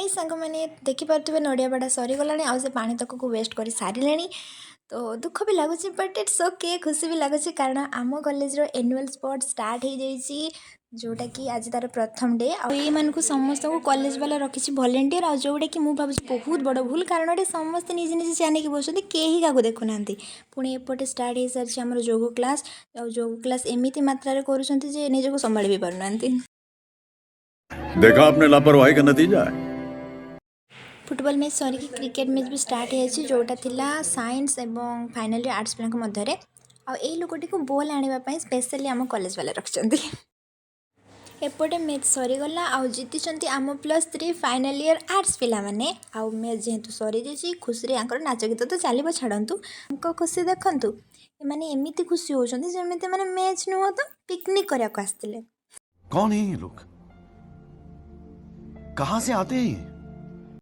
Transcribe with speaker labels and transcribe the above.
Speaker 1: Guys सांग मैंने देखिपे नड़ियाबाड़ा सरीगला आउ से पानी तक को वेस्ट कर सारे तो दुख भी लगुच बट इट्स ओके खुशी भी लगुच कारण आम कॉलेज एनुअल स्पोर्ट स्टार्ट हो जाइए जोटा कि आज तार प्रथम डे आई समस्त को कॉलेज वाला रखी वॉलंटियर आ जोटा कि मुझे भावी बहुत बड़ भूल कारण समस्ते निजे निजे चैन की बसते कहीं क्या देखुना पुणी एपटे स्टार्ट हो सारी आम योग क्लास योग क्लास एमती मात्रा कर निजक संभाल भी पारना
Speaker 2: देखा आपने लापरवाही का नतीजा है।
Speaker 1: फुटबॉल मैच सरिक क्रिकेट मैच भी स्टार्ट हो जोटा थिला साइंस एवं फाइनल आर्ट्स पिला मध्य आई लोकटी को बॉल आने स्पेशली आम कॉलेज वाले रखिंट एपटे मैच सरीगला आउ जीति आम +3 फाइनल ईयर आर्ट्स पिला माने आउ मैच जेहेतु सरी जाइए खुशी आंकर नाच गीत तो चलो छाड़ू खुशी देखु मैंने एमती खुशी होती जमी मैंने मैच नुह तो पिकनिक करने को आसते।
Speaker 3: कौन है ये लोग? कहाँ से आते हैं?